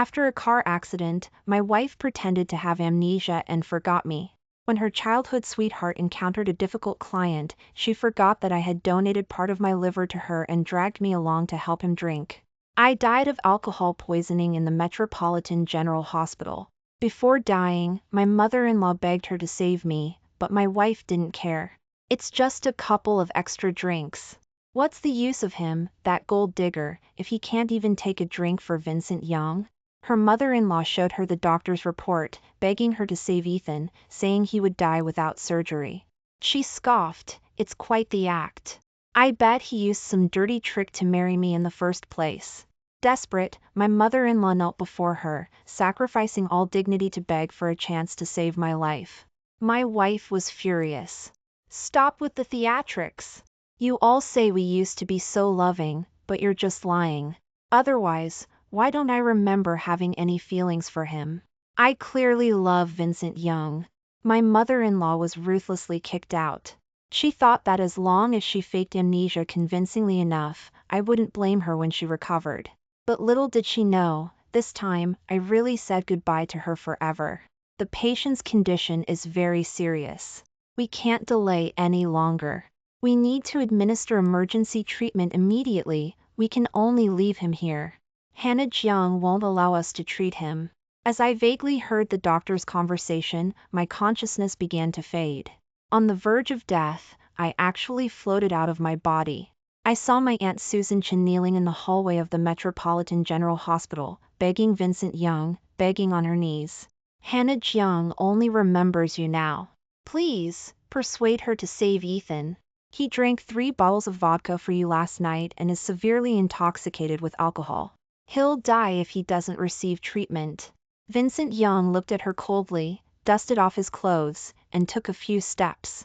After a car accident, my wife pretended to have amnesia and forgot me. When her childhood sweetheart encountered a difficult client, she forgot that I had donated part of my liver to her and dragged me along to help him drink. I died of alcohol poisoning in the Metropolitan General Hospital. Before dying, my mother-in-law begged her to save me, but my wife didn't care. It's just a couple of extra drinks. What's the use of him, that gold digger, if he can't even take a drink for Vincent Yang? Her mother-in-law showed her the doctor's report, begging her to save Ethan, saying he would die without surgery. She scoffed, "It's quite the act. I bet he used some dirty trick to marry me in the first place." Desperate, my mother-in-law knelt before her, sacrificing all dignity to beg for a chance to save my life. My wife was furious. "Stop with the theatrics. You all say we used to be so loving, but you're just lying. Otherwise, why don't I remember having any feelings for him? I clearly love Vincent Yang." My mother-in-law was ruthlessly kicked out. She thought that as long as she faked amnesia convincingly enough, I wouldn't blame her when she recovered. But little did she know, this time, I really said goodbye to her forever. The patient's condition is very serious. We can't delay any longer. We need to administer emergency treatment immediately. We can only leave him here. Hannah Jiang won't allow us to treat him. As I vaguely heard the doctor's conversation, my consciousness began to fade. On the verge of death, I actually floated out of my body. I saw my Aunt Susan Chen kneeling in the hallway of the Metropolitan General Hospital, begging Vincent Yang, begging on her knees. "Hannah Jiang only remembers you now. Please, persuade her to save Ethan. He drank 3 bottles of vodka for you last night and is severely intoxicated with alcohol. He'll die if he doesn't receive treatment." Vincent Yang looked at her coldly, dusted off his clothes, and took a few steps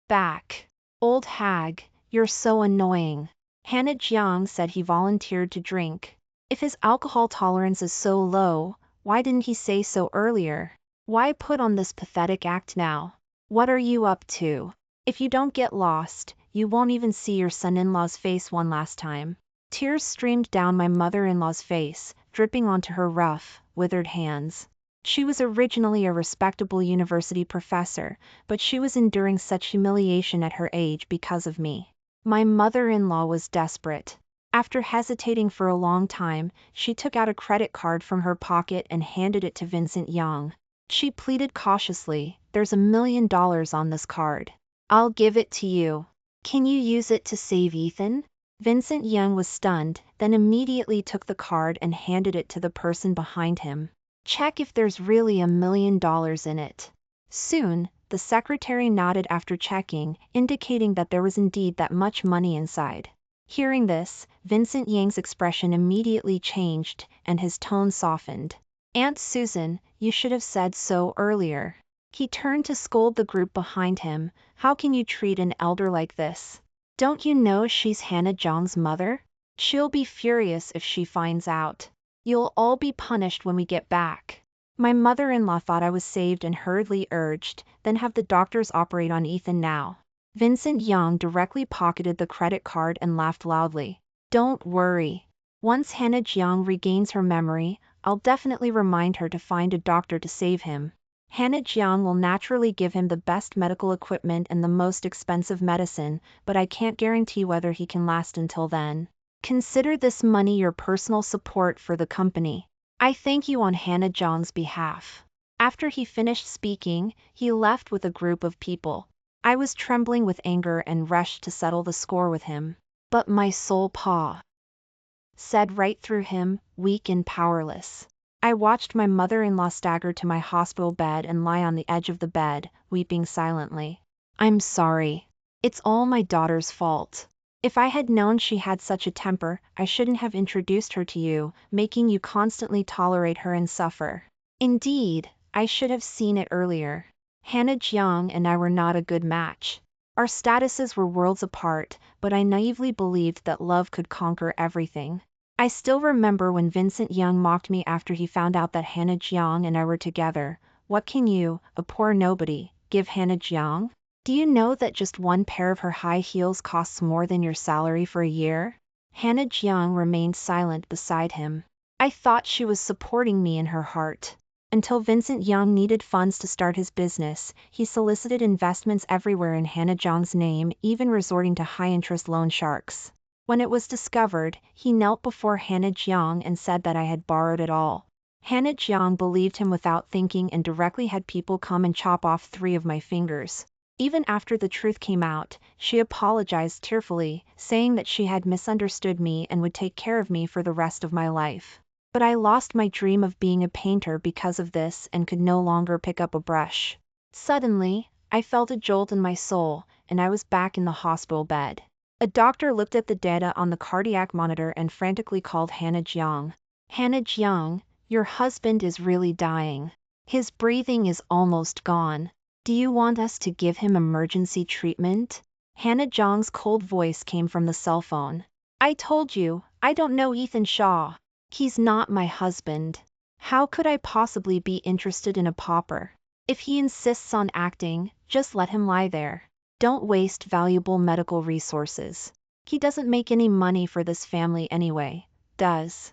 back. "Old hag, you're so annoying." Hannah Jiang said he volunteered to drink. If his alcohol tolerance is so low, why didn't he say so earlier? Why put on this pathetic act now? What are you up to? If you don't get lost, you won't even see your son-in-law's face one last time. Tears streamed down my mother-in-law's face, dripping onto her rough, withered hands. She was originally a respectable university professor, but she was enduring such humiliation at her age because of me. My mother-in-law was desperate. After hesitating for a long time, she took out a credit card from her pocket and handed it to Vincent Yang. She pleaded cautiously, "There's $1 million on this card. I'll give it to you. Can you use it to save Ethan?" Vincent Yang was stunned, then immediately took the card and handed it to the person behind him. "Check if there's really $1 million in it." Soon, the secretary nodded after checking, indicating that there was indeed that much money inside. Hearing this, Vincent Yang's expression immediately changed, and his tone softened. "Aunt Susan, you should have said so earlier." He turned to scold the group behind him. "How can you treat an elder like this? Don't you know she's Hannah Jiang's mother? She'll be furious if she finds out. You'll all be punished when we get back." My mother-in-law thought I was saved and hurriedly urged, "Then have the doctors operate on Ethan now." Vincent Yang directly pocketed the credit card and laughed loudly. "Don't worry. Once Hannah Jiang regains her memory, I'll definitely remind her to find a doctor to save him. Hannah Jiang will naturally give him the best medical equipment and the most expensive medicine, but I can't guarantee whether he can last until then. Consider this money your personal support for the company. I thank you on Hannah Jiang's behalf." After he finished speaking, he left with a group of people. I was trembling with anger and rushed to settle the score with him. But my soul said right through him, weak and powerless. I watched my mother-in-law stagger to my hospital bed and lie on the edge of the bed, weeping silently. "I'm sorry. It's all my daughter's fault. If I had known she had such a temper, I shouldn't have introduced her to you, making you constantly tolerate her and suffer. Indeed, I should have seen it earlier. Hannah Jiang and I were not a good match. Our statuses were worlds apart, but I naively believed that love could conquer everything. I still remember when Vincent Yang mocked me after he found out that Hannah Jiang and I were together. What can you, a poor nobody, give Hannah Jiang? Do you know that just one pair of her high heels costs more than your salary for a year?" Hannah Jiang remained silent beside him. I thought she was supporting me in her heart. Until Vincent Yang needed funds to start his business, he solicited investments everywhere in Hannah Jiang's name, even resorting to high-interest loan sharks. When it was discovered, he knelt before Hannah Jiang and said that I had borrowed it all. Hannah Jiang believed him without thinking and directly had people come and chop off 3 of my fingers. Even after the truth came out, she apologized tearfully, saying that she had misunderstood me and would take care of me for the rest of my life. But I lost my dream of being a painter because of this and could no longer pick up a brush. Suddenly, I felt a jolt in my soul, and I was back in the hospital bed. A doctor looked at the data on the cardiac monitor and frantically called Hannah Jiang. Hannah Jiang, your husband is really dying. His breathing is almost gone. Do you want us to give him emergency treatment? Hannah Jiang's cold voice came from the cell phone. I told you, I don't know Ethan Shaw. He's not my husband. How could I possibly be interested in a pauper? If he insists on acting, just let him lie there. Don't waste valuable medical resources. He doesn't make any money for this family anyway, does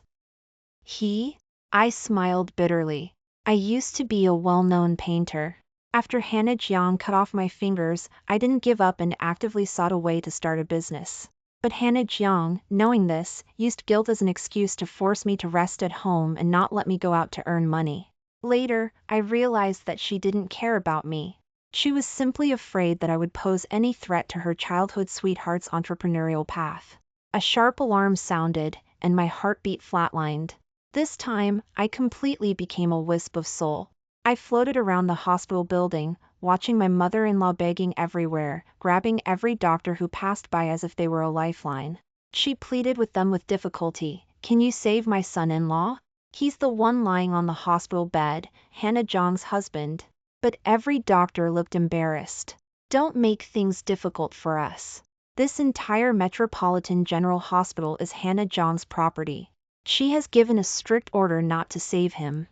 he? I smiled bitterly. I used to be a well-known painter. After Hannah Jiang cut off my fingers, I didn't give up and actively sought a way to start a business. But Hannah Jiang, knowing this, used guilt as an excuse to force me to rest at home and not let me go out to earn money. Later, I realized that she didn't care about me. She was simply afraid that I would pose any threat to her childhood sweetheart's entrepreneurial path. A sharp alarm sounded, and my heartbeat flatlined. This time, I completely became a wisp of soul. I floated around the hospital building, watching my mother-in-law begging everywhere, grabbing every doctor who passed by as if they were a lifeline. She pleaded with them with difficulty, "Can you save my son-in-law? He's the one lying on the hospital bed, Hannah Jiang's husband." But every doctor looked embarrassed. Don't make things difficult for us. This entire Metropolitan General Hospital is Hannah Jiang's property. She has given a strict order not to save him.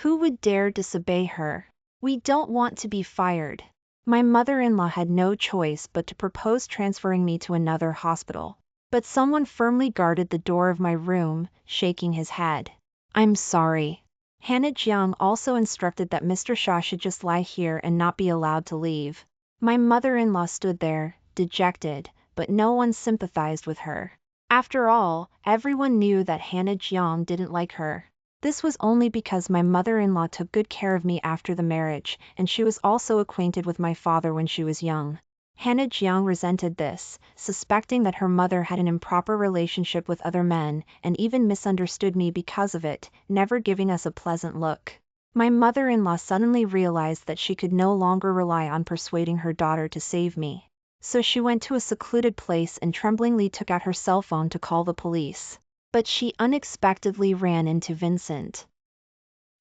Who would dare disobey her? We don't want to be fired. My mother-in-law had no choice but to propose transferring me to another hospital. But someone firmly guarded the door of my room, shaking his head. I'm sorry. Hannah Jiang also instructed that Mr. Shaw should just lie here and not be allowed to leave. My mother-in-law stood there, dejected, but no one sympathized with her. After all, everyone knew that Hannah Jiang didn't like her. This was only because my mother-in-law took good care of me after the marriage, and she was also acquainted with my father when she was young. Hannah Jiang resented this, suspecting that her mother had an improper relationship with other men, and even misunderstood me because of it, never giving us a pleasant look. My mother-in-law suddenly realized that she could no longer rely on persuading her daughter to save me. So she went to a secluded place and tremblingly took out her cell phone to call the police. But she unexpectedly ran into Vincent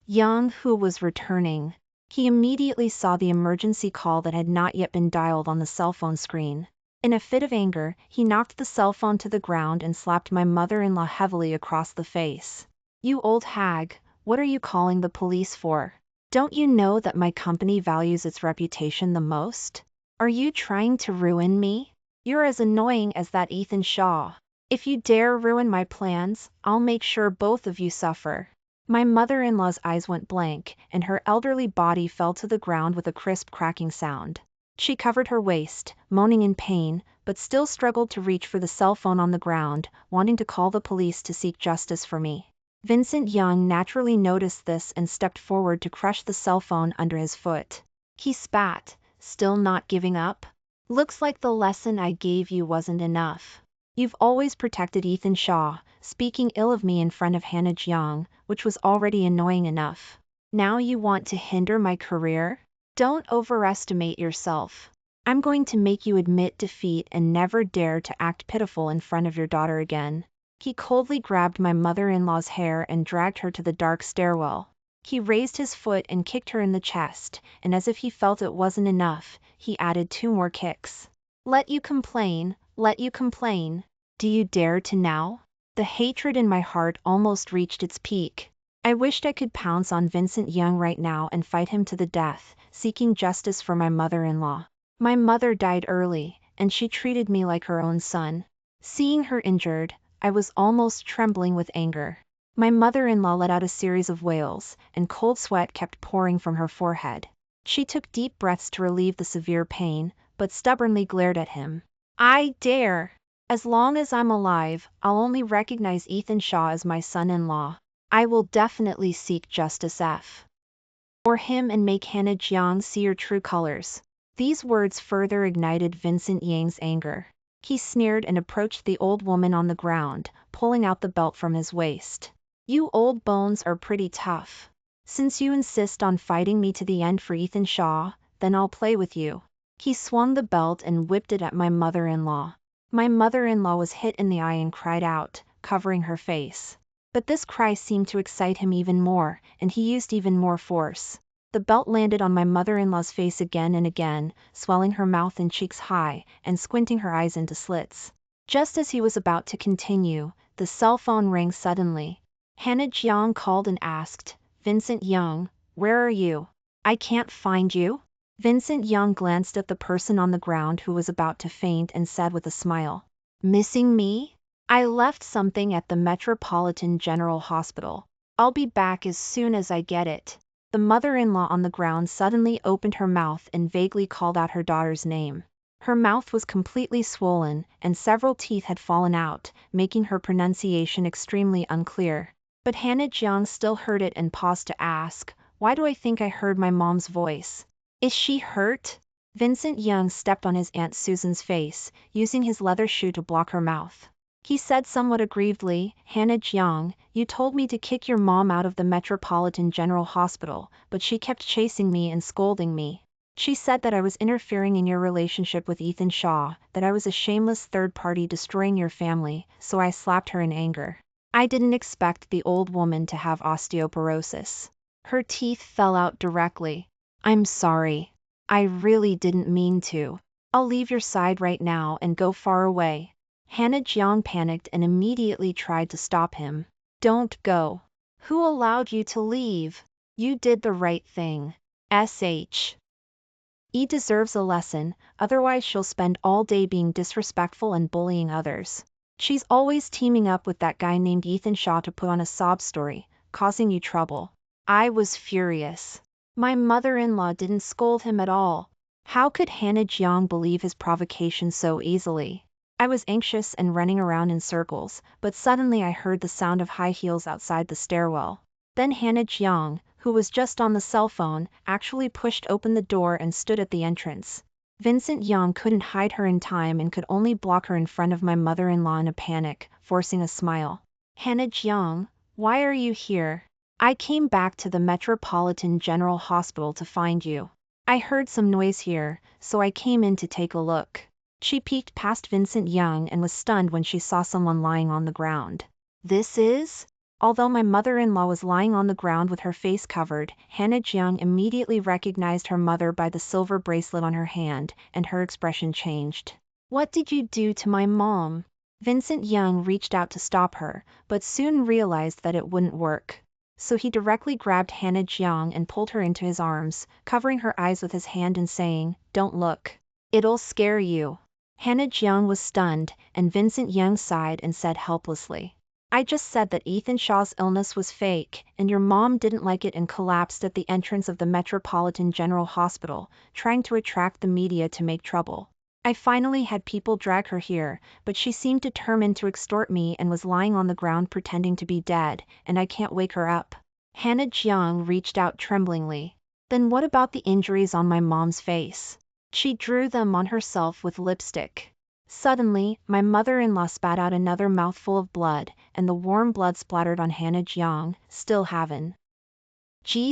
Yang, who was returning. He immediately saw the emergency call that had not yet been dialed on the cell phone screen. In a fit of anger, he knocked the cell phone to the ground and slapped my mother-in-law heavily across the face. You old hag, what are you calling the police for? Don't you know that my company values its reputation the most? Are you trying to ruin me? You're as annoying as that Ethan Shaw. If you dare ruin my plans, I'll make sure both of you suffer. My mother-in-law's eyes went blank, and her elderly body fell to the ground with a crisp cracking sound. She covered her waist, moaning in pain, but still struggled to reach for the cell phone on the ground, wanting to call the police to seek justice for me. Vincent Yang naturally noticed this and stepped forward to crush the cell phone under his foot. He spat, still not giving up. Looks like the lesson I gave you wasn't enough. You've always protected Ethan Shaw, speaking ill of me in front of Hannah Jiang, which was already annoying enough. Now you want to hinder my career? Don't overestimate yourself. I'm going to make you admit defeat and never dare to act pitiful in front of your daughter again. He coldly grabbed my mother-in-law's hair and dragged her to the dark stairwell. He raised his foot and kicked her in the chest, and as if he felt it wasn't enough, he added 2 more kicks. Let you complain. Let you complain. Do you dare to now? The hatred in my heart almost reached its peak. I wished I could pounce on Vincent Yang right now and fight him to the death, seeking justice for my mother-in-law. My mother died early, and she treated me like her own son. Seeing her injured, I was almost trembling with anger. My mother-in-law let out a series of wails, and cold sweat kept pouring from her forehead. She took deep breaths to relieve the severe pain, but stubbornly glared at him. I dare! As long as I'm alive, I'll only recognize Ethan Shaw as my son-in-law. I will definitely seek justice for him and make Hannah Jiang see your true colors. These words further ignited Vincent Yang's anger. He sneered and approached the old woman on the ground, pulling out the belt from his waist. You old bones are pretty tough. Since you insist on fighting me to the end for Ethan Shaw, then I'll play with you. He swung the belt and whipped it at my mother-in-law. My mother-in-law was hit in the eye and cried out, covering her face. But this cry seemed to excite him even more, and he used even more force. The belt landed on my mother-in-law's face again and again, swelling her mouth and cheeks high, and squinting her eyes into slits. Just as he was about to continue, the cell phone rang suddenly. Hannah Jiang called and asked, Vincent Yang, where are you? I can't find you. Vincent Yang glanced at the person on the ground who was about to faint and said with a smile, Missing me? I left something at the Metropolitan General Hospital. I'll be back as soon as I get it. The mother-in-law on the ground suddenly opened her mouth and vaguely called out her daughter's name. Her mouth was completely swollen, and several teeth had fallen out, making her pronunciation extremely unclear. But Hannah Jiang still heard it and paused to ask, Why do I think I heard my mom's voice? Is she hurt? Vincent Yang stepped on his Aunt Susan's face, using his leather shoe to block her mouth. He said somewhat aggrievedly, Hannah Jiang, you told me to kick your mom out of the Metropolitan General Hospital, but she kept chasing me and scolding me. She said that I was interfering in your relationship with Ethan Shaw, that I was a shameless third party destroying your family, so I slapped her in anger. I didn't expect the old woman to have osteoporosis. Her teeth fell out directly. I'm sorry. I really didn't mean to. I'll leave your side right now and go far away. Hannah Jiang panicked and immediately tried to stop him. Don't go. Who allowed you to leave? You did the right thing. He deserves a lesson, otherwise she'll spend all day being disrespectful and bullying others. She's always teaming up with that guy named Ethan Shaw to put on a sob story, causing you trouble. I was furious. My mother-in-law didn't scold him at all. How could Hannah Jiang believe his provocation so easily? I was anxious and running around in circles, but suddenly I heard the sound of high heels outside the stairwell. Then Hannah Jiang, who was just on the cell phone, actually pushed open the door and stood at the entrance. Vincent Yang couldn't hide her in time and could only block her in front of my mother-in-law in a panic, forcing a smile. Hannah Jiang, why are you here? I came back to the Metropolitan General Hospital to find you. I heard some noise here, so I came in to take a look. She peeked past Vincent Yang and was stunned when she saw someone lying on the ground. This is? Although my mother-in-law was lying on the ground with her face covered, Hannah Jiang immediately recognized her mother by the silver bracelet on her hand, and her expression changed. What did you do to my mom? Vincent Yang reached out to stop her, but soon realized that it wouldn't work. So he directly grabbed Hannah Jiang and pulled her into his arms, covering her eyes with his hand and saying, Don't look. It'll scare you. Hannah Jiang was stunned, and Vincent Yang sighed and said helplessly, I just said that Ethan Shaw's illness was fake, and your mom didn't like it and collapsed at the entrance of the Metropolitan General Hospital, trying to attract the media to make trouble. I finally had people drag her here, but she seemed determined to extort me and was lying on the ground pretending to be dead, and I can't wake her up. Hannah Jiang reached out tremblingly. Then what about the injuries on my mom's face? She drew them on herself with lipstick. Suddenly, my mother-in-law spat out another mouthful of blood, and the warm blood splattered on Hannah Jiang, still having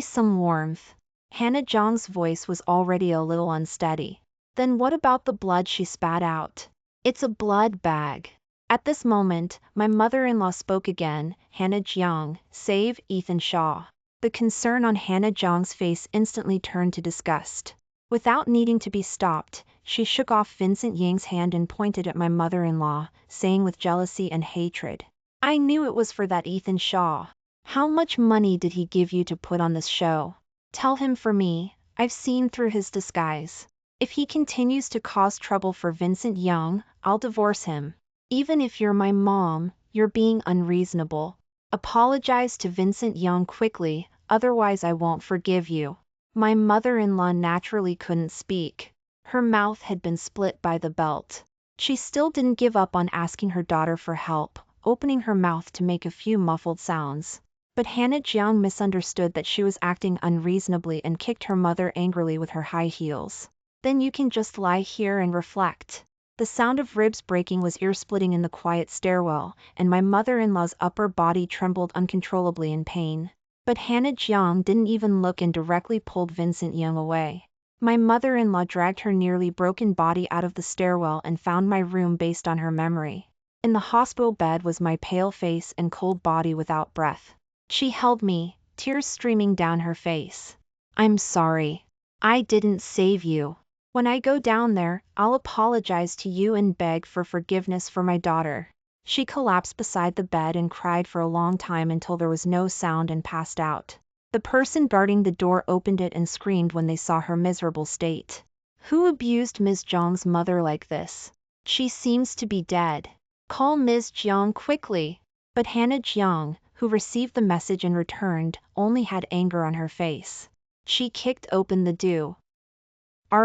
some warmth. Hannah Jiang's voice was already a little unsteady. Then what about the blood she spat out? It's a blood bag. At this moment, my mother-in-law spoke again, Hannah Jiang, save Ethan Shaw. The concern on Hannah Jiang's face instantly turned to disgust. Without needing to be stopped, she shook off Vincent Yang's hand and pointed at my mother-in-law, saying with jealousy and hatred, I knew it was for that Ethan Shaw. How much money did he give you to put on this show? Tell him for me, I've seen through his disguise. If he continues to cause trouble for Vincent Yang, I'll divorce him. Even if you're my mom, you're being unreasonable. Apologize to Vincent Yang quickly, otherwise I won't forgive you. My mother-in-law naturally couldn't speak. Her mouth had been split by the belt. She still didn't give up on asking her daughter for help, opening her mouth to make a few muffled sounds. But Hannah Jiang misunderstood that she was acting unreasonably and kicked her mother angrily with her high heels. Then you can just lie here and reflect. The sound of ribs breaking was ear-splitting in the quiet stairwell, and my mother-in-law's upper body trembled uncontrollably in pain. But Hannah Jiang didn't even look and directly pulled Vincent Yang away. My mother-in-law dragged her nearly broken body out of the stairwell and found my room based on her memory. In the hospital bed was my pale face and cold body without breath. She held me, tears streaming down her face. I'm sorry. I didn't save you. When I go down there, I'll apologize to you and beg for forgiveness for my daughter. She collapsed beside the bed and cried for a long time until there was no sound and passed out. The person guarding the door opened it and screamed when they saw her miserable state. Who abused Ms. Jiang's mother like this? She seems to be dead. Call Ms. Jiang quickly. But Hannah Jiang, who received the message and returned, only had anger on her face. She kicked open the door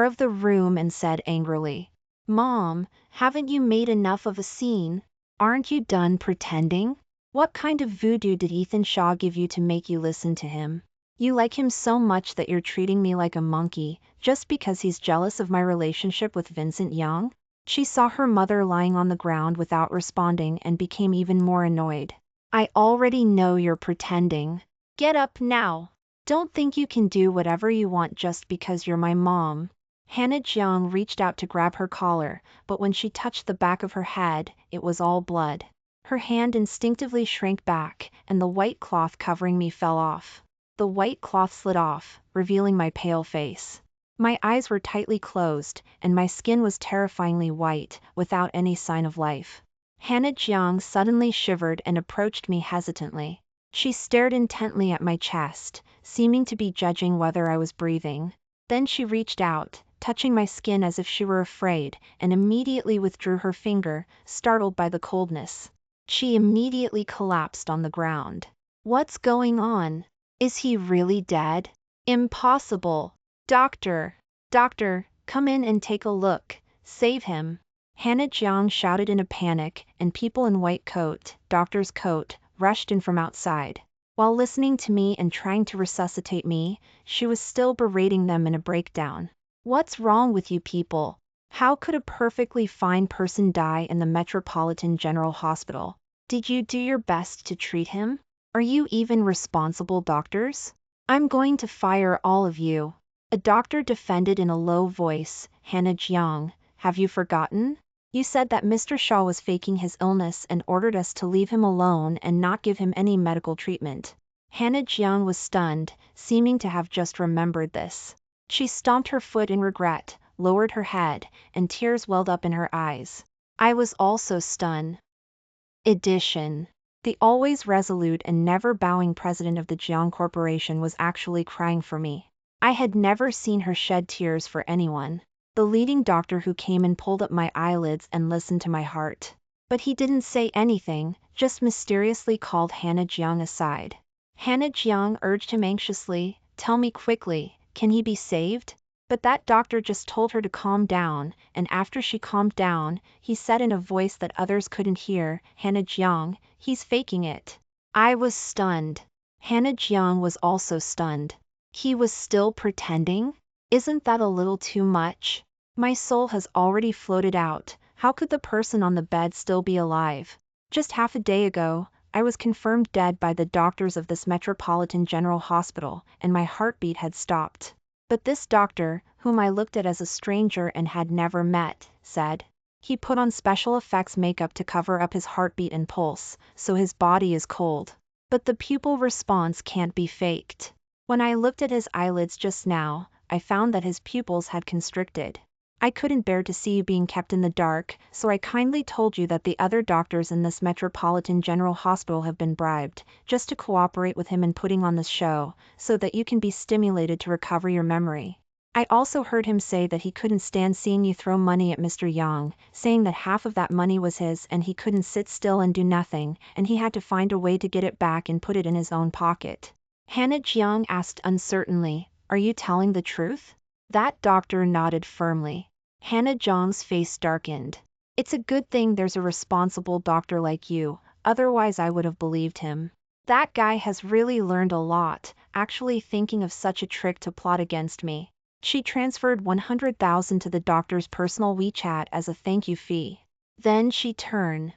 of the room and said angrily, Mom, haven't you made enough of a scene? Aren't you done pretending? What kind of voodoo did Ethan Shaw give you to make you listen to him? You like him so much that you're treating me like a monkey, just because he's jealous of my relationship with Vincent Yang? She saw her mother lying on the ground without responding and became even more annoyed. I already know you're pretending. Get up now. Don't think you can do whatever you want just because you're my mom. Hannah Jiang reached out to grab her collar, but when she touched the back of her head, it was all blood. Her hand instinctively shrank back, and the white cloth covering me fell off. The white cloth slid off, revealing my pale face. My eyes were tightly closed, and my skin was terrifyingly white, without any sign of life. Hannah Jiang suddenly shivered and approached me hesitantly. She stared intently at my chest, seeming to be judging whether I was breathing. Then she reached out, touching my skin as if she were afraid, and immediately withdrew her finger, startled by the coldness. She immediately collapsed on the ground. What's going on? Is he really dead? Impossible. Doctor, come in and take a look. Save him. Hannah Jiang shouted in a panic, and people in white coat, doctor's coat, rushed in from outside. While listening to me and trying to resuscitate me, she was still berating them in a breakdown. What's wrong with you people? How could a perfectly fine person die in the Metropolitan General Hospital? Did you do your best to treat him? Are you even responsible doctors? I'm going to fire all of you. A doctor defended in a low voice. Hannah Jiang, have you forgotten? You said that Mr. Shaw was faking his illness and ordered us to leave him alone and not give him any medical treatment. Hannah Jiang was stunned, seeming to have just remembered this. She stomped her foot in regret, lowered her head, and tears welled up in her eyes. I was also stunned. Edition. The always resolute and never bowing president of the Jiang Corporation was actually crying for me. I had never seen her shed tears for anyone. The leading doctor who came and pulled up my eyelids and listened to my heart. But he didn't say anything, just mysteriously called Hannah Jiang aside. Hannah Jiang urged him anxiously, tell me quickly, can he be saved? But that doctor just told her to calm down, and after she calmed down, he said in a voice that others couldn't hear, Hannah Jiang, he's faking it. I was stunned. Hannah Jiang was also stunned. He was still pretending? Isn't that a little too much? My soul has already floated out. How could the person on the bed still be alive? Just half a day ago, I was confirmed dead by the doctors of this Metropolitan General Hospital, and my heartbeat had stopped. But this doctor, whom I looked at as a stranger and had never met, said he put on special effects makeup to cover up his heartbeat and pulse, so his body is cold. But the pupil response can't be faked. When I looked at his eyelids just now, I found that his pupils had constricted. I couldn't bear to see you being kept in the dark, so I kindly told you that the other doctors in this Metropolitan General Hospital have been bribed, just to cooperate with him in putting on this show, so that you can be stimulated to recover your memory. I also heard him say that he couldn't stand seeing you throw money at Mr. Yang, saying that half of that money was his and he couldn't sit still and do nothing, and he had to find a way to get it back and put it in his own pocket. Hannah Jiang asked uncertainly, "Are you telling the truth?" That doctor nodded firmly. Hannah Jiang's face darkened. "It's a good thing there's a responsible doctor like you, otherwise I would have believed him. That guy has really learned a lot, actually thinking of such a trick to plot against me." She transferred 100,000 to the doctor's personal WeChat as a thank you fee. Then she turned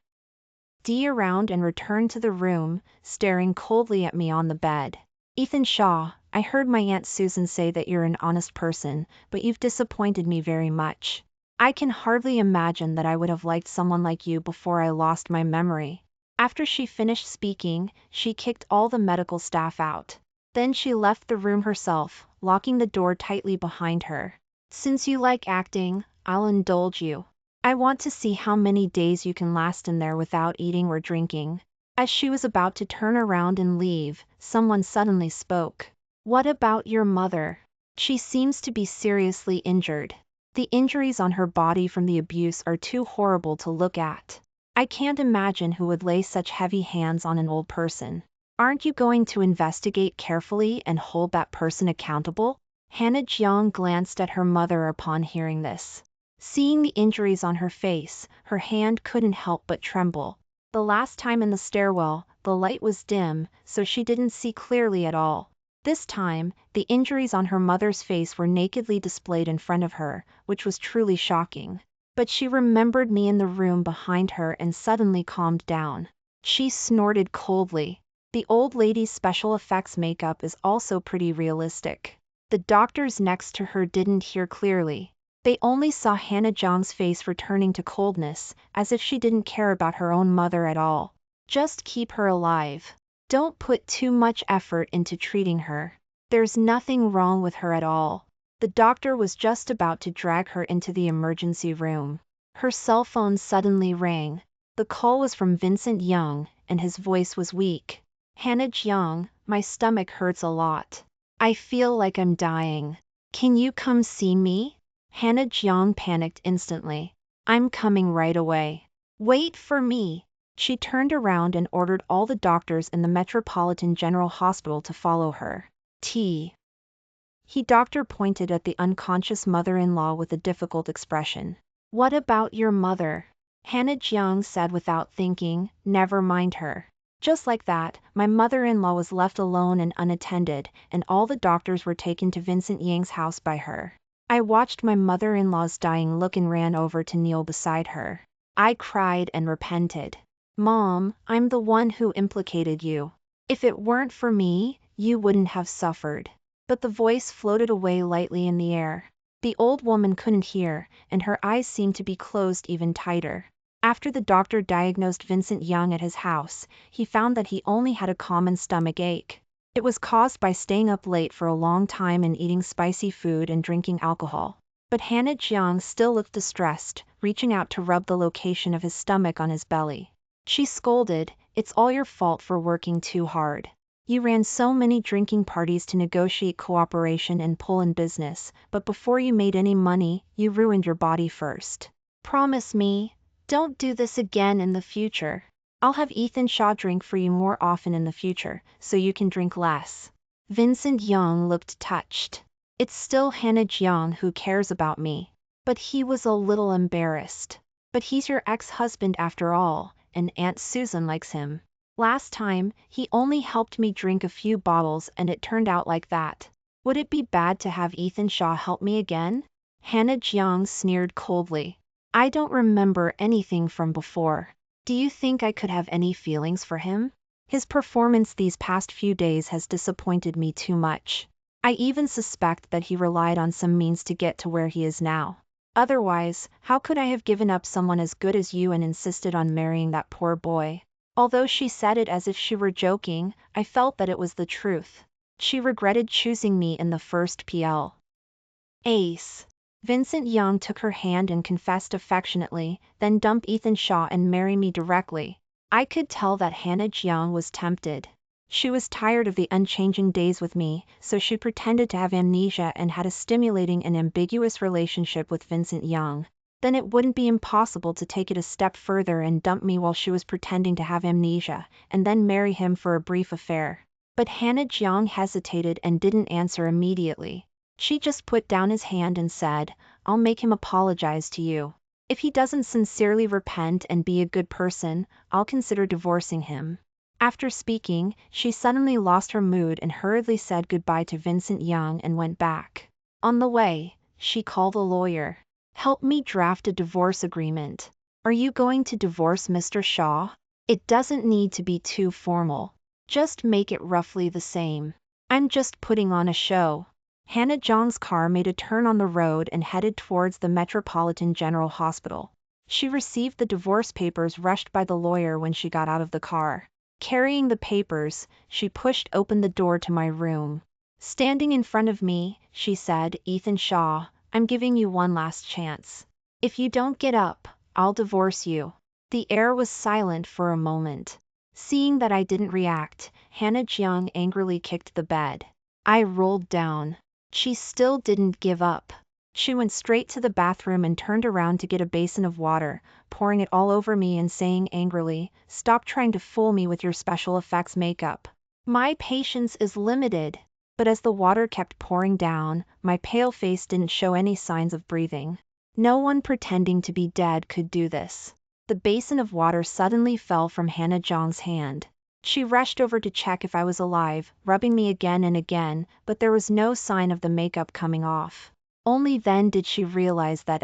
around and returned to the room, staring coldly at me on the bed. "Ethan Shaw, I heard my Aunt Susan say that you're an honest person, but you've disappointed me very much. I can hardly imagine that I would have liked someone like you before I lost my memory." After she finished speaking, she kicked all the medical staff out. Then she left the room herself, locking the door tightly behind her. "Since you like acting, I'll indulge you. I want to see how many days you can last in there without eating or drinking." As she was about to turn around and leave, someone suddenly spoke. "What about your mother? She seems to be seriously injured. The injuries on her body from the abuse are too horrible to look at. I can't imagine who would lay such heavy hands on an old person. Aren't you going to investigate carefully and hold that person accountable?" Hannah Jiang glanced at her mother upon hearing this. Seeing the injuries on her face, her hand couldn't help but tremble. The last time in the stairwell, the light was dim, so she didn't see clearly at all. This time, the injuries on her mother's face were nakedly displayed in front of her, which was truly shocking. But she remembered me in the room behind her and suddenly calmed down. She snorted coldly. The old lady's special effects makeup is also pretty realistic. The doctors next to her didn't hear clearly. They only saw Hannah Jiang's face returning to coldness, as if she didn't care about her own mother at all. "Just keep her alive. Don't put too much effort into treating her. There's nothing wrong with her at all." The doctor was just about to drag her into the emergency room. Her cell phone suddenly rang. The call was from Vincent Yang, and his voice was weak. "Hannah Jiang, my stomach hurts a lot. I feel like I'm dying. Can you come see me?" Hannah Jiang panicked instantly. "I'm coming right away. Wait for me." She turned around and ordered all the doctors in the Metropolitan General Hospital to follow her. The doctor pointed at the unconscious mother-in-law with a difficult expression. "What about your mother?" Hannah Jiang said without thinking. "Never mind her." Just like that, my mother-in-law was left alone and unattended, and all the doctors were taken to Vincent Yang's house by her. I watched my mother-in-law's dying look and ran over to kneel beside her. I cried and repented. "Mom, I'm the one who implicated you. If it weren't for me, you wouldn't have suffered." But the voice floated away lightly in the air. The old woman couldn't hear, and her eyes seemed to be closed even tighter. After the doctor diagnosed Vincent Yang at his house, he found that he only had a common stomach ache. It was caused by staying up late for a long time and eating spicy food and drinking alcohol. But Hannah Jiang still looked distressed, reaching out to rub the location of his stomach on his belly. She scolded, "It's all your fault for working too hard. You ran so many drinking parties to negotiate cooperation and pull in business, but before you made any money, you ruined your body first. Promise me, don't do this again in the future. I'll have Ethan Shaw drink for you more often in the future, so you can drink less." Vincent Yang looked touched. "It's still Hannah Jiang who cares about me." But he was a little embarrassed. "But he's your ex-husband after all, and Aunt Susan likes him. Last time, he only helped me drink a few bottles and it turned out like that. Would it be bad to have Ethan Shaw help me again?" Hannah Jiang sneered coldly. "I don't remember anything from before. Do you think I could have any feelings for him? His performance these past few days has disappointed me too much. I even suspect that he relied on some means to get to where he is now. Otherwise, how could I have given up someone as good as you and insisted on marrying that poor boy?" Although she said it as if she were joking, I felt that it was the truth. She regretted choosing me in the first place. Vincent Yang took her hand and confessed affectionately, "Then dump Ethan Shaw and marry me directly." I could tell that Hannah Jiang was tempted. She was tired of the unchanging days with me, so she pretended to have amnesia and had a stimulating and ambiguous relationship with Vincent Yang. Then it wouldn't be impossible to take it a step further and dump me while she was pretending to have amnesia, and then marry him for a brief affair. But Jiang hesitated and didn't answer immediately. She just put down his hand and said, "I'll make him apologize to you. If he doesn't sincerely repent and be a good person, I'll consider divorcing him." After speaking, she suddenly lost her mood and hurriedly said goodbye to Vincent Yang and went back. On the way, she called a lawyer. "Help me draft a divorce agreement." "Are you going to divorce Mr. Shaw?" "It doesn't need to be too formal. Just make it roughly the same." "I'm just putting on a show." Jiang's car made a turn on the road and headed towards the Metropolitan General Hospital. She received the divorce papers rushed by the lawyer when she got out of the car. Carrying the papers, she pushed open the door to my room. Standing in front of me, she said, "Ethan Shaw, I'm giving you one last chance. If you don't get up, I'll divorce you." The air was silent for a moment. Seeing that I didn't react, Jiang angrily kicked the bed. I rolled down. She still didn't give up. She went straight to the bathroom and turned around to get a basin of water, pouring it all over me and saying angrily, "Stop trying to fool me with your special effects makeup. My patience is limited." But as the water kept pouring down, my pale face didn't show any signs of breathing. No one pretending to be dead could do this. The basin of water suddenly fell from Jiang's hand. She rushed over to check if I was alive, rubbing me again and again, but there was no sign of the makeup coming off. Only then did she realize that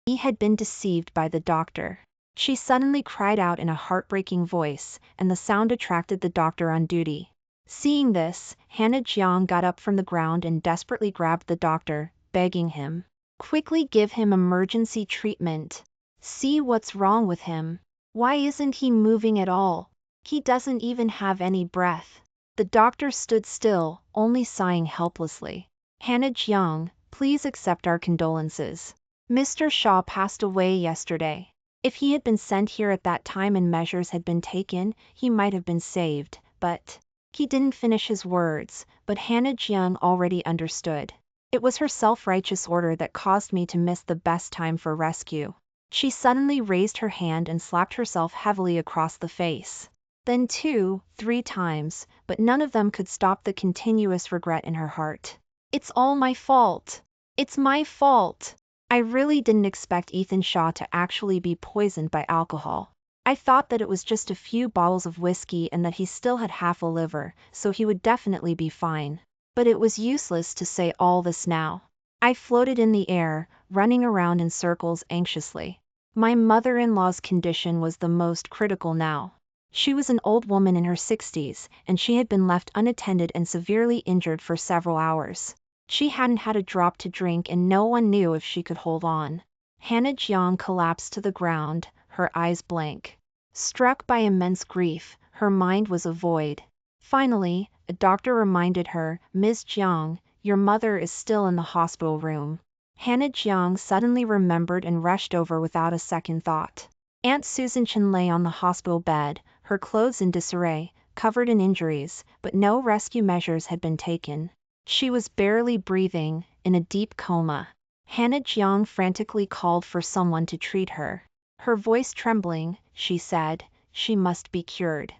he had been deceived by the doctor. She suddenly cried out in a heartbreaking voice, and the sound attracted the doctor on duty. Seeing this, Jiang got up from the ground and desperately grabbed the doctor, begging him, "Quickly give him emergency treatment. See what's wrong with him. Why isn't he moving at all? He doesn't even have any breath." The doctor stood still, only sighing helplessly. "Jiang, please accept our condolences. Mr. Shaw passed away yesterday. If he had been sent here at that time and measures had been taken, he might have been saved, but..." He didn't finish his words, but Jiang already understood. It was her self-righteous order that caused me to miss the best time for rescue. She suddenly raised her hand and slapped herself heavily across the face. Then 2, 3 times, but none of them could stop the continuous regret in her heart. "It's all my fault. It's my fault. I really didn't expect Ethan Shaw to actually be poisoned by alcohol. I thought that it was just a few bottles of whiskey and that he still had half a liver, so he would definitely be fine. But it was useless to say all this now. I floated in the air, running around in circles anxiously. My mother-in-law's condition was the most critical now. She was an old woman in her 60s, and she had been left unattended and severely injured for several hours. She hadn't had a drop to drink and no one knew if she could hold on. Jiang collapsed to the ground, her eyes blank. Struck by immense grief, her mind was a void. Finally, a doctor reminded her, "Ms. Jiang, your mother is still in the hospital room." Jiang suddenly remembered and rushed over without a second thought. Aunt Susan Chen lay on the hospital bed, her clothes in disarray, covered in injuries, but no rescue measures had been taken. She was barely breathing, in a deep coma. Jiang frantically called for someone to treat her. Her voice trembling, she said, "She must be cured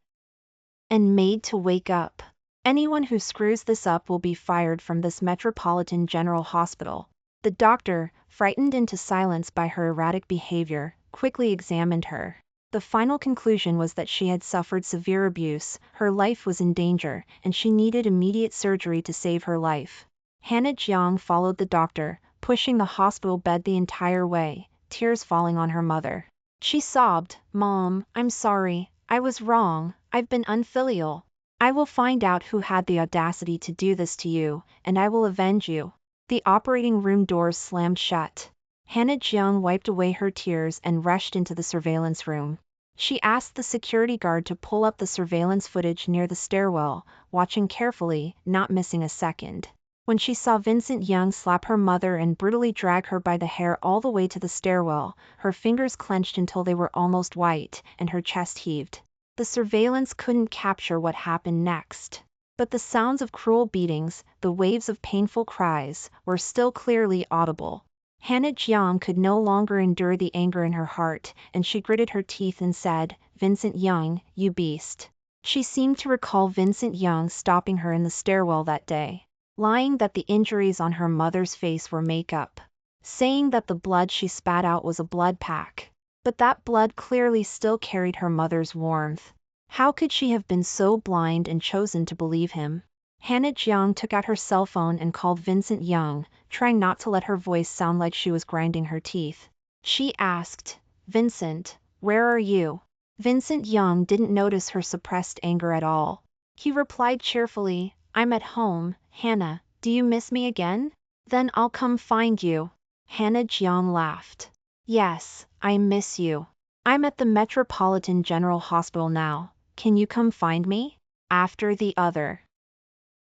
and made to wake up. Anyone who screws this up will be fired from this Metropolitan General Hospital." The doctor, frightened into silence by her erratic behavior, quickly examined her. The final conclusion was that she had suffered severe abuse, her life was in danger, and she needed immediate surgery to save her life. Jiang followed the doctor, pushing the hospital bed the entire way, tears falling on her mother. She sobbed, "Mom, I'm sorry, I was wrong, I've been unfilial. I will find out who had the audacity to do this to you, and I will avenge you." The operating room doors slammed shut. Jiang wiped away her tears and rushed into the surveillance room. She asked the security guard to pull up the surveillance footage near the stairwell, watching carefully, not missing a second. When she saw Vincent Yang slap her mother and brutally drag her by the hair all the way to the stairwell, her fingers clenched until they were almost white, and her chest heaved. The surveillance couldn't capture what happened next. But the sounds of cruel beatings, the waves of painful cries, were still clearly audible. Hannah Jiang could no longer endure the anger in her heart, and she gritted her teeth and said, "Vincent Yang, you beast." She seemed to recall Vincent Yang stopping her in the stairwell that day, lying that the injuries on her mother's face were makeup, saying that the blood she spat out was a blood pack. But that blood clearly still carried her mother's warmth. How could she have been so blind and chosen to believe him? Hannah Jiang took out her cell phone and called Vincent Yang, trying not to let her voice sound like she was grinding her teeth. She asked, "Vincent, where are you?" Vincent Yang didn't notice her suppressed anger at all. He replied cheerfully, "I'm at home, Hannah, do you miss me again? Then I'll come find you." Hannah Jiang laughed. "Yes, I miss you. I'm at the Metropolitan General Hospital now. Can you come find me?" After the other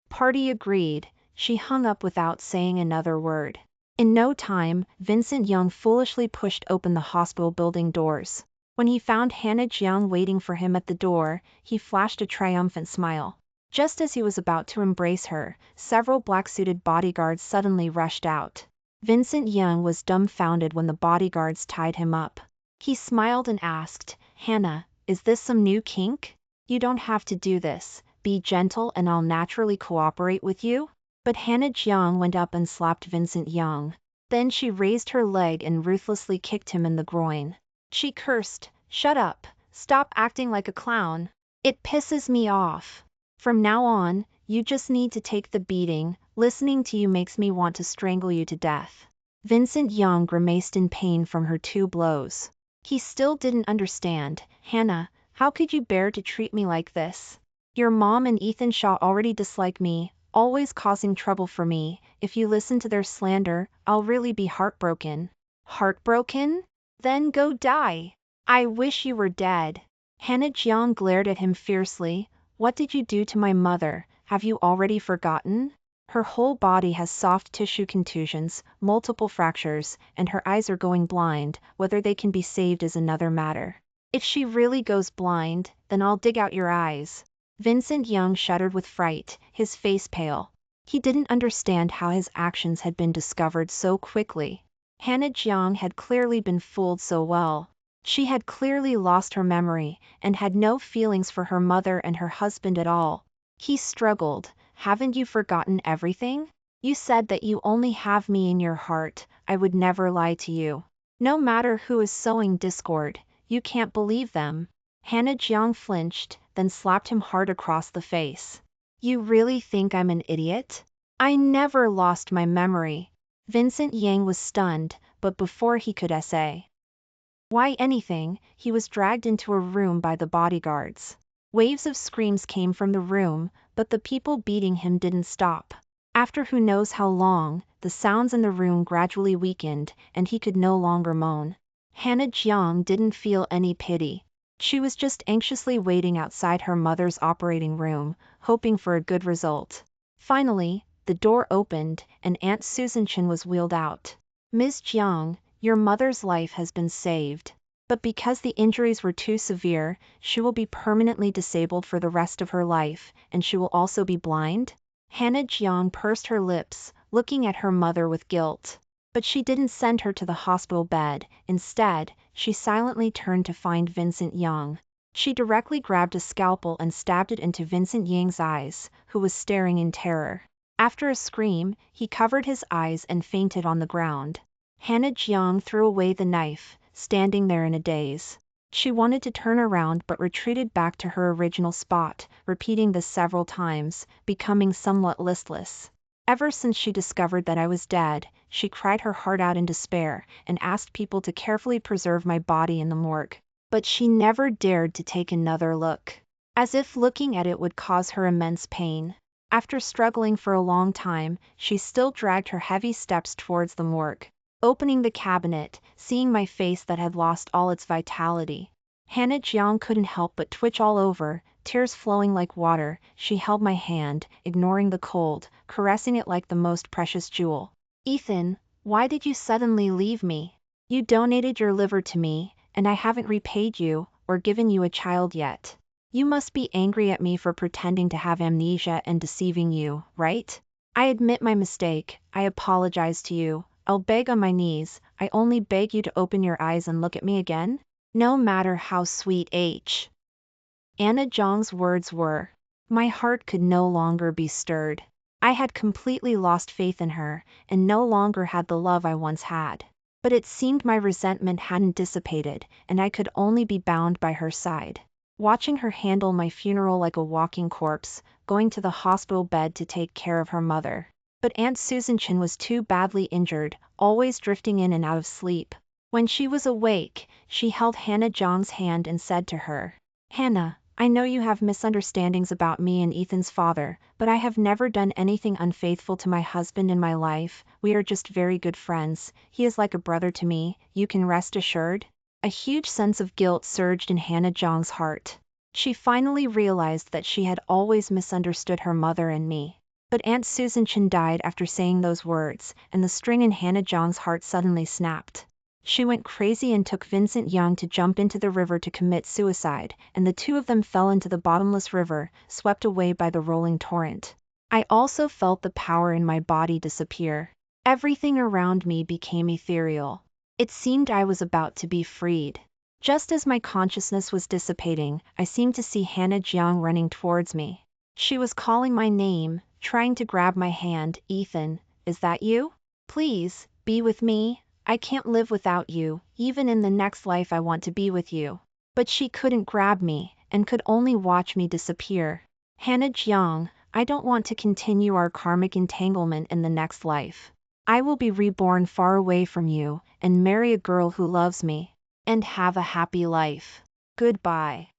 party agreed, she hung up without saying another word. In no time, Vincent Yang foolishly pushed open the hospital building doors. When he found Hannah Jiang waiting for him at the door, he flashed a triumphant smile. Just as he was about to embrace her, several black-suited bodyguards suddenly rushed out. Vincent Yang was dumbfounded when the bodyguards tied him up. He smiled and asked, "Hannah, is this some new kink? You don't have to do this. Be gentle and I'll naturally cooperate with you." But Hannah Jiang went up and slapped Vincent Yang. Then she raised her leg and ruthlessly kicked him in the groin. She cursed, "Shut up, stop acting like a clown. It pisses me off. From now on, you just need to take the beating, listening to you makes me want to strangle you to death." Vincent Yang grimaced in pain from her 2 blows. He still didn't understand. "Hannah, how could you bear to treat me like this? Your mom and Ethan Shaw already dislike me, always causing trouble for me. If you listen to their slander, I'll really be heartbroken." "Heartbroken? Then go die. I wish you were dead." Hannah Jiang glared at him fiercely. "What did you do to my mother? Have you already forgotten? Her whole body has soft tissue contusions, multiple fractures, and her eyes are going blind. Whether they can be saved is another matter. If she really goes blind, then I'll dig out your eyes." Vincent Yang shuddered with fright, his face pale. He didn't understand how his actions had been discovered so quickly. Hannah Jiang had clearly been fooled so well. She had clearly lost her memory, and had no feelings for her mother and her husband at all. He struggled. "Haven't you forgotten everything? You said that you only have me in your heart. I would never lie to you. No matter who is sowing discord, you can't believe them." Hannah Jiang flinched, then slapped him hard across the face. "You really think I'm an idiot? I never lost my memory." Vincent Yang was stunned, but before he could say why anything, he was dragged into a room by the bodyguards. Waves of screams came from the room, but the people beating him didn't stop. After who knows how long, the sounds in the room gradually weakened, and he could no longer moan. Hannah Jiang didn't feel any pity. She was just anxiously waiting outside her mother's operating room, hoping for a good result. Finally, the door opened, and Aunt Susan Chen was wheeled out. "Ms. Jiang, your mother's life has been saved. But because the injuries were too severe, she will be permanently disabled for the rest of her life, and she will also be blind." Hannah Jiang pursed her lips, looking at her mother with guilt. But she didn't send her to the hospital bed. Instead, she silently turned to find Vincent Yang. She directly grabbed a scalpel and stabbed it into Vincent Yang's eyes, who was staring in terror. After a scream, he covered his eyes and fainted on the ground. Hannah Jiang threw away the knife, standing there in a daze. She wanted to turn around but retreated back to her original spot, repeating this several times, becoming somewhat listless. Ever since she discovered that I was dead, she cried her heart out in despair, and asked people to carefully preserve my body in the morgue. But she never dared to take another look, as if looking at it would cause her immense pain. After struggling for a long time, she still dragged her heavy steps towards the morgue. Opening the cabinet, seeing my face that had lost all its vitality, Hannah Jiang couldn't help but twitch all over, tears flowing like water. She held my hand, ignoring the cold, caressing it like the most precious jewel. "Ethan, why did you suddenly leave me? You donated your liver to me, and I haven't repaid you, or given you a child yet. You must be angry at me for pretending to have amnesia and deceiving you, right? I admit my mistake, I apologize to you, I'll beg on my knees, I only beg you to open your eyes and look at me again? No matter how sweet Anna Jiang's words were. My heart could no longer be stirred. I had completely lost faith in her, and no longer had the love I once had. But it seemed my resentment hadn't dissipated, and I could only be bound by her side. Watching her handle my funeral like a walking corpse, going to the hospital bed to take care of her mother. But Aunt Susan Chin was too badly injured, always drifting in and out of sleep. When she was awake, she held Hannah Jiang's hand and said to her, Hannah, I know you have misunderstandings about me and Ethan's father, but I have never done anything unfaithful to my husband in my life. We are just very good friends. He is like a brother to me, you can rest assured. A huge sense of guilt surged in Hannah Jiang's heart. She finally realized that she had always misunderstood her mother and me. But Aunt Susan Chin died after saying those words, and the string in Hannah Jiang's heart suddenly snapped. She went crazy and took Vincent Yang to jump into the river to commit suicide, and the two of them fell into the bottomless river, swept away by the rolling torrent. I also felt the power in my body disappear. Everything around me became ethereal. It seemed I was about to be freed. Just as my consciousness was dissipating, I seemed to see Hannah Jiang running towards me. She was calling my name, trying to grab my hand. Ethan, is that you? Please, be with me. I can't live without you, even in the next life I want to be with you. But she couldn't grab me, and could only watch me disappear. Hannah Jiang, I don't want to continue our karmic entanglement in the next life. I will be reborn far away from you, and marry a girl who loves me. And have a happy life. Goodbye.